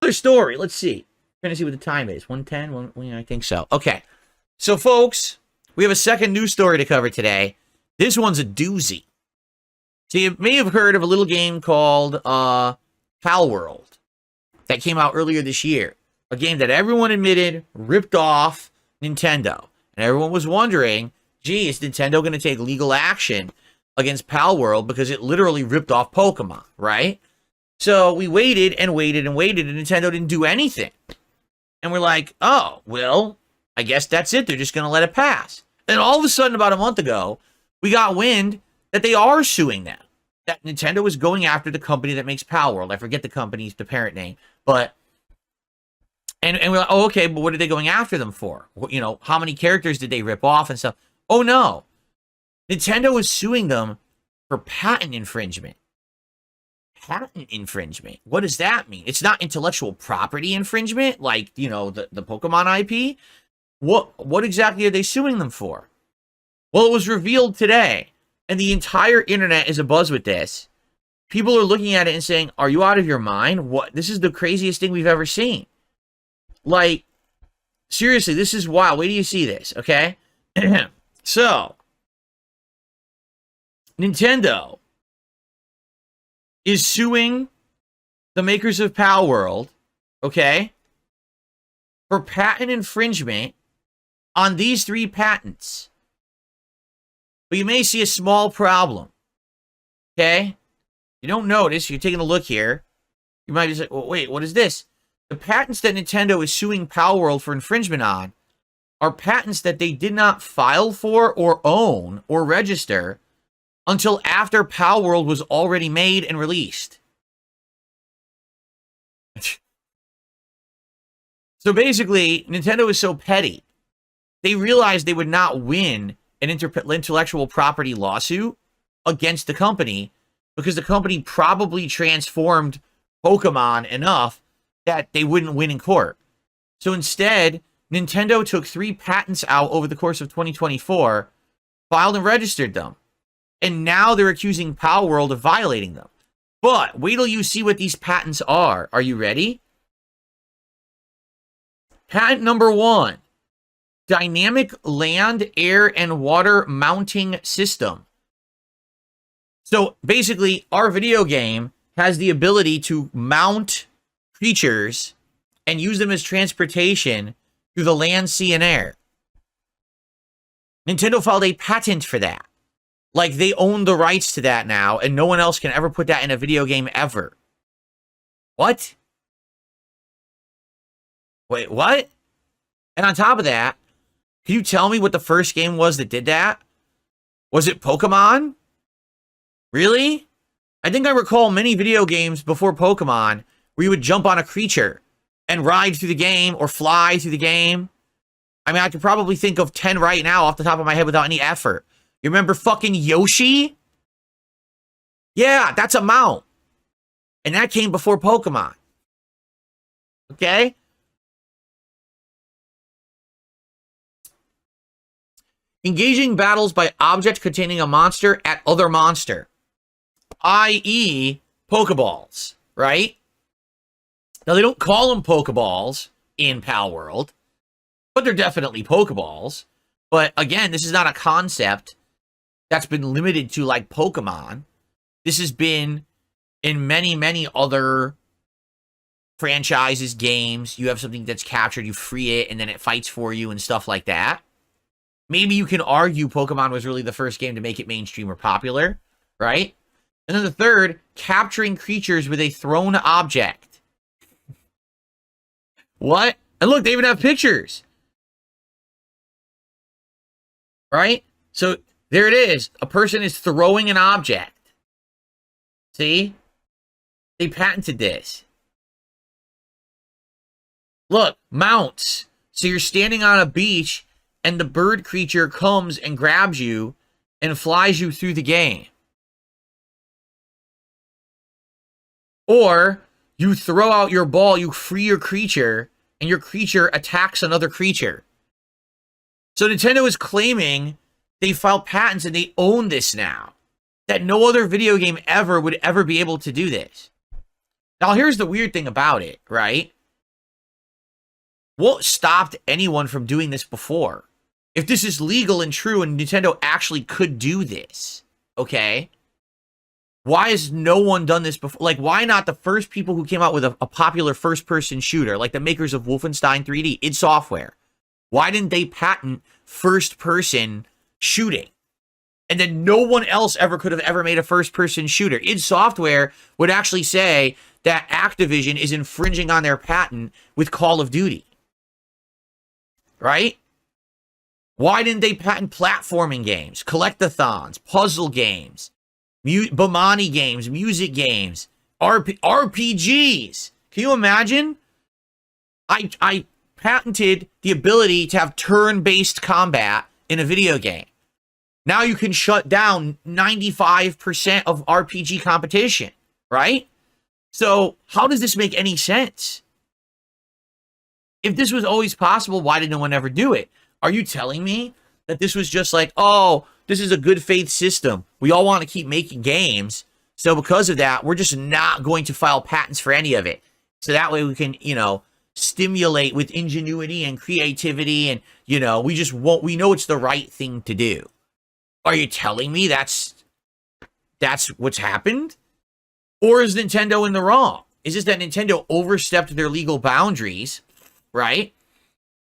another story. Let's see. Trying to see what the time is. 1:10? I think so. Okay. So, folks, we have a second news story to cover today. This one's a doozy. So you may have heard of a little game called PALWORLD that came out earlier this year. A game that everyone admitted ripped off Nintendo. And everyone was wondering, gee, is Nintendo going to take legal action against PALWORLD because it literally ripped off Pokemon, right? So we waited and waited and waited, and Nintendo didn't do anything. And we're like, oh, well, I guess that's it. They're just going to let it pass. And all of a sudden, about a month ago, we got wind that they are suing them. That Nintendo is going after the company that makes PALWORLD. I forget the company's, the parent name. But, and we're like, oh, okay, but what are they going after them for? You know, how many characters did they rip off and stuff? Oh, no. Nintendo is suing them for patent infringement. Patent infringement. What does that mean? It's not intellectual property infringement, like, you know, the Pokemon IP. What exactly are they suing them for? Well, it was revealed today, and the entire internet is abuzz with this. People are looking at it and saying, are you out of your mind? What? This is the craziest thing we've ever seen. Like, seriously, this is wild. Wait till you see this, okay? So, Nintendo is suing the makers of PALWORLD, okay, for patent infringement on these 3 patents. But you may see a small problem, okay? You don't notice, you're taking a look here. You might be like, well, wait, what is this? The patents that Nintendo is suing PALWORLD for infringement on are patents that they did not file for or own or register until after PALWORLD was already made and released. So basically, Nintendo is so petty. They realized they would not win an intellectual property lawsuit against the company because the company probably transformed Pokemon enough that they wouldn't win in court. So instead, Nintendo took 3 patents out over the course of 2024, filed and registered them. And now they're accusing PALWORLD of violating them. But wait till you see what these patents are. Are you ready? Patent number 1. Dynamic land, air, and water mounting system. So basically, our video game has the ability to mount creatures and use them as transportation through the land, sea, and air. Nintendo filed a patent for that. Like, they own the rights to that now, and no one else can ever put that in a video game ever. What? Wait, what? And on top of that, can you tell me what the first game was that did that? Was it Pokemon? Really? I think I recall many video games before Pokemon where you would jump on a creature and ride through the game or fly through the game. I mean, I could probably think of 10 right now off the top of my head without any effort. You remember fucking Yoshi? Yeah, that's a mount. And that came before Pokemon. Okay? Engaging battles by object containing a monster at other monster. I.e. Pokeballs, right? Now, they don't call them Pokeballs in PALWORLD, but they're definitely Pokeballs. But again, this is not a concept that's been limited to, like, Pokemon. This has been in many, many other franchises, games. You have something that's captured, you free it, and then it fights for you and stuff like that. Maybe you can argue Pokemon was really the first game to make it mainstream or popular, right? And then the third, capturing creatures with a thrown object. What? And look, they even have pictures. Right? So there it is. A person is throwing an object. See? They patented this. Look, mounts. So you're standing on a beach and the bird creature comes and grabs you and flies you through the game. Or you throw out your ball, you free your creature, and your creature attacks another creature. So Nintendo is claiming they filed patents and they own this now. That no other video game ever would ever be able to do this. Now, here's the weird thing about it, right? What stopped anyone from doing this before? If this is legal and true and Nintendo actually could do this, okay? Why has no one done this before? Like, why not the first people who came out with a popular first-person shooter, like the makers of Wolfenstein 3D, id Software? Why didn't they patent first-person shooting? And then no one else ever could have ever made a first-person shooter. id Software would actually say that Activision is infringing on their patent with Call of Duty. Right? Why didn't they patent platforming games, collectathons, puzzle games, Bomani games, music games, RPGs? Can you imagine? I patented the ability to have turn-based combat in a video game. Now you can shut down 95% of RPG competition, right? So how does this make any sense? If this was always possible, why did no one ever do it? Are you telling me that this was just like, oh, this is a good faith system. We all want to keep making games. So because of that, we're just not going to file patents for any of it. So that way we can, stimulate with ingenuity and creativity. And, we just won't, we know it's the right thing to do. Are you telling me that's what's happened? Or is Nintendo in the wrong? Is it that Nintendo overstepped their legal boundaries, right?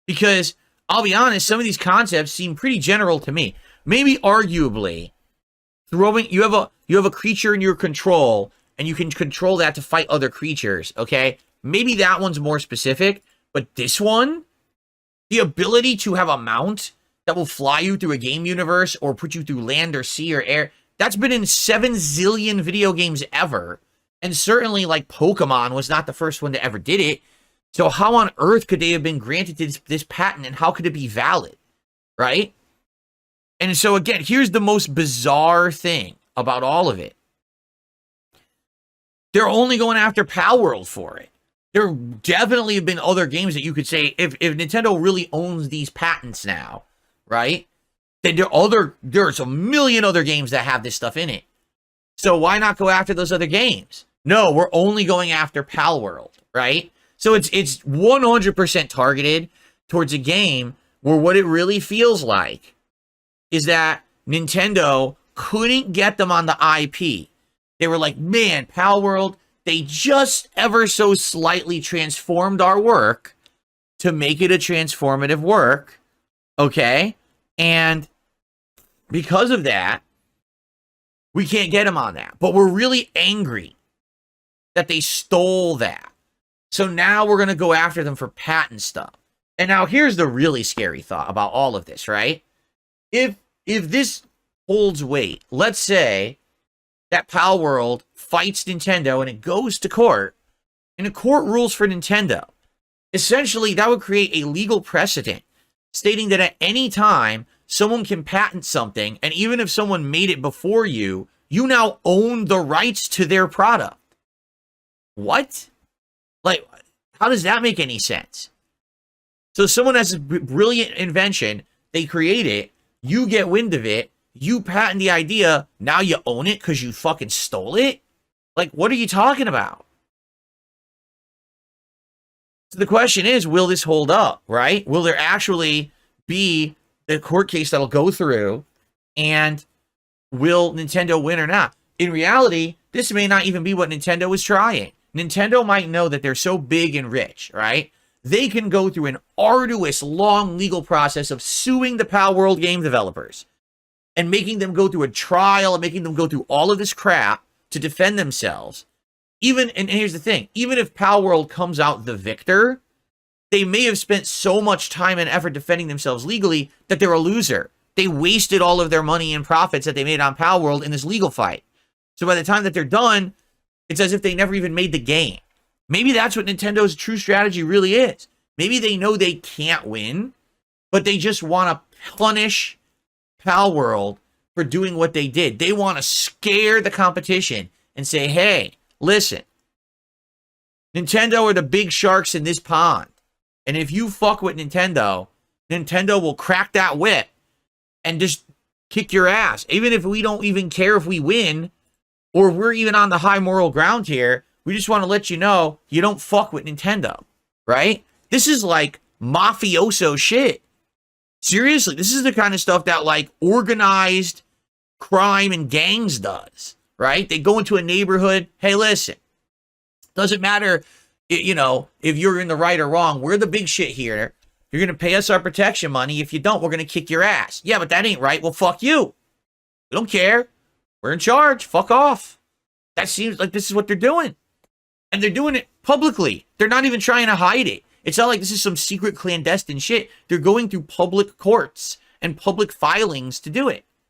Because I'll be honest, some of these concepts seem pretty general to me. Maybe arguably, you have a creature in your control, and you can control that to fight other creatures, okay? Maybe that one's more specific, but this one, the ability to have a mount that will fly you through a game universe or put you through land or sea or air, that's been in 7 zillion video games ever. And certainly, like, Pokemon was not the first one that ever did it. So how on earth could they have been granted this patent, and how could it be valid, right? And so, again, here's the most bizarre thing about all of it. They're only going after PALWORLD for it. There definitely have been other games that you could say, if Nintendo really owns these patents now, right? Then there's a million other games that have this stuff in it. So why not go after those other games? No, we're only going after PALWORLD, right? So it's 100% targeted towards a game where what it really feels like is that Nintendo couldn't get them on the IP. They were like, man, PALWORLD, they just ever so slightly transformed our work to make it a transformative work, okay? And because of that, we can't get them on that. But we're really angry that they stole that. So now we're going to go after them for patent stuff. And now here's the really scary thought about all of this, right? If this holds weight, let's say that PALWORLD fights Nintendo and it goes to court, and the court rules for Nintendo. Essentially, that would create a legal precedent stating that at any time someone can patent something, and even if someone made it before you, you now own the rights to their product. What? Like, how does that make any sense? So someone has a brilliant invention, they create it, you get wind of it, you patent the idea, now you own it because you fucking stole it? Like, what are you talking about? So the question is, will this hold up, right? Will there actually be a court case that'll go through, and will Nintendo win or not? In reality, this may not even be what Nintendo is trying. Nintendo might know that they're so big and rich, right? They can go through an arduous, long legal process of suing the PALWORLD game developers and making them go through a trial and making them go through all of this crap to defend themselves. And here's the thing, even if PALWORLD comes out the victor, they may have spent so much time and effort defending themselves legally that they're a loser. They wasted all of their money and profits that they made on PALWORLD in this legal fight. So by the time that they're done, it's as if they never even made the game. Maybe that's what Nintendo's true strategy really is. Maybe they know they can't win, but they just want to punish PALWORLD for doing what they did. They want to scare the competition and say, hey, listen, Nintendo are the big sharks in this pond. And if you fuck with Nintendo, Nintendo will crack that whip and just kick your ass. Even if we don't even care if we win, or we're even on the high moral ground here, we just want to let you know you don't fuck with Nintendo, right? This is like mafioso shit. Seriously, this is the kind of stuff that like organized crime and gangs does, right? They go into a neighborhood. Hey, listen, doesn't matter, you know, if you're in the right or wrong. We're the big shit here. You're going to pay us our protection money. If you don't, we're going to kick your ass. Yeah, but that ain't right. Well, fuck you. We don't care. We're in charge. Fuck off. That seems like this is what they're doing. And they're doing it publicly. They're not even trying to hide it. It's not like this is some secret clandestine shit. They're going through public courts and public filings to do it.